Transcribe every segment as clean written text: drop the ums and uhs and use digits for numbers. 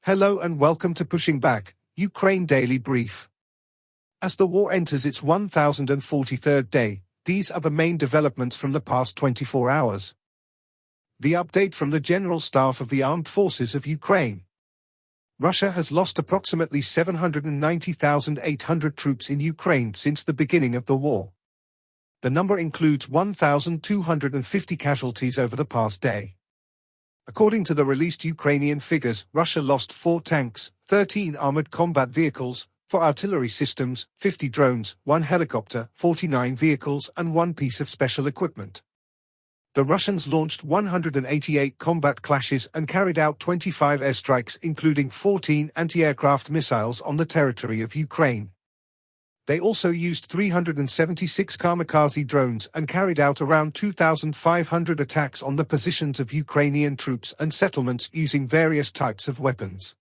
Hello and welcome to Pushing Back, Ukraine Daily Brief. As the war enters its 1043rd day, these are the main developments from the past 24 hours. The update from the General Staff of the Armed Forces of Ukraine. Russia has lost approximately 790,800 troops in Ukraine since the beginning of the war. The number includes 1,250 casualties over the past day. According to the released Ukrainian figures, Russia lost 4 tanks, 13 armored combat vehicles, 4 artillery systems, 50 drones, 1 helicopter, 49 vehicles and 1 piece of special equipment. The Russians launched 188 combat clashes and carried out 25 airstrikes, including 14 anti-aircraft missiles on the territory of Ukraine. They also used 376 kamikaze drones and carried out around 2,500 attacks on the positions of Ukrainian troops and settlements using various types of weapons.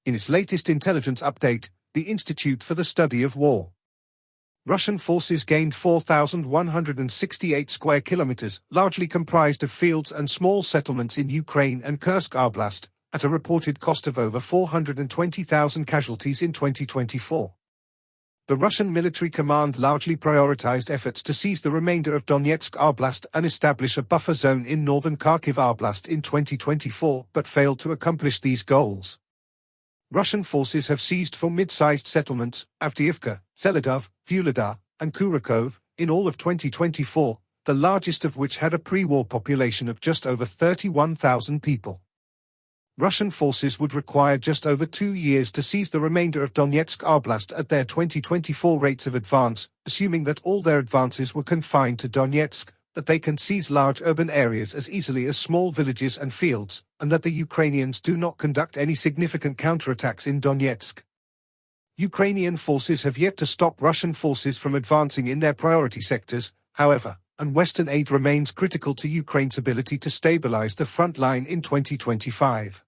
In its latest intelligence update, the Institute for the Study of War. Russian forces gained 4,168 square kilometers, largely comprised of fields and small settlements in Ukraine and Kursk Oblast, at a reported cost of over 420,000 casualties in 2024. The Russian military command largely prioritized efforts to seize the remainder of Donetsk Oblast and establish a buffer zone in northern Kharkiv Oblast in 2024, but failed to accomplish these goals. Russian forces have seized 4 mid-sized settlements, Avdiivka, Zeledov, Vuhledar, and Kurakov, in all of 2024, the largest of which had a pre-war population of just over 31,000 people. Russian forces would require just over 2 years to seize the remainder of Donetsk Oblast at their 2024 rates of advance, assuming that all their advances were confined to Donetsk, that they can seize large urban areas as easily as small villages and fields, and that the Ukrainians do not conduct any significant counterattacks in Donetsk. Ukrainian forces have yet to stop Russian forces from advancing in their priority sectors, however, and Western aid remains critical to Ukraine's ability to stabilize the front line in 2025.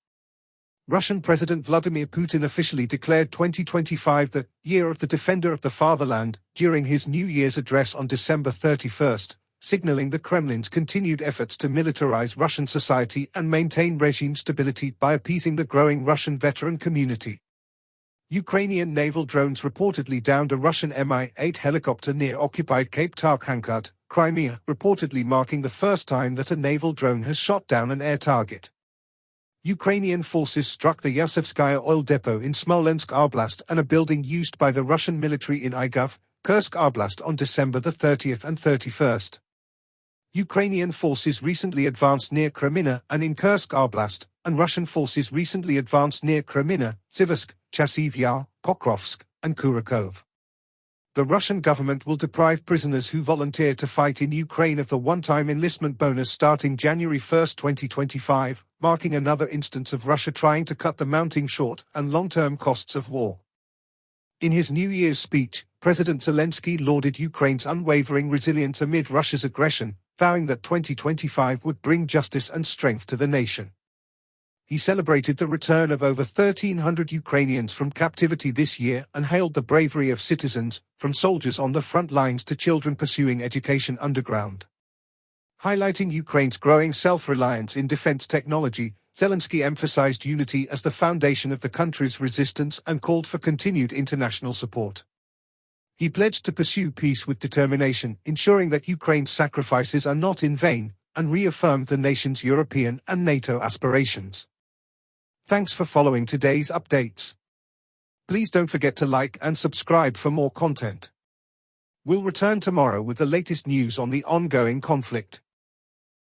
Russian President Vladimir Putin officially declared 2025 the Year of the Defender of the Fatherland during his New Year's address on December 31st, signaling the Kremlin's continued efforts to militarize Russian society and maintain regime stability by appeasing the growing Russian veteran community. Ukrainian naval drones reportedly downed a Russian Mi-8 helicopter near occupied Cape Tarkhankut, Crimea, reportedly marking the first time that a naval drone has shot down an air target. Ukrainian forces struck the Yasovskaya oil depot in Smolensk Oblast and a building used by the Russian military in Igov, Kursk Oblast on December the 30th and 31st. Ukrainian forces recently advanced near Kreminna and in Kursk Oblast, and Russian forces recently advanced near Kreminna, Siversk, Chasiv Yar, Pokrovsk, and Kurakov. The Russian government will deprive prisoners who volunteer to fight in Ukraine of the one-time enlistment bonus starting January 1, 2025, marking another instance of Russia trying to cut the mounting short and long-term costs of war. In his New Year's speech, President Zelensky lauded Ukraine's unwavering resilience amid Russia's aggression, vowing that 2025 would bring justice and strength to the nation. He celebrated the return of over 1,300 Ukrainians from captivity this year and hailed the bravery of citizens, from soldiers on the front lines to children pursuing education underground. Highlighting Ukraine's growing self-reliance in defense technology, Zelensky emphasized unity as the foundation of the country's resistance and called for continued international support. He pledged to pursue peace with determination, ensuring that Ukraine's sacrifices are not in vain, and reaffirmed the nation's European and NATO aspirations. Thanks for following today's updates. Please don't forget to like and subscribe for more content. We'll return tomorrow with the latest news on the ongoing conflict.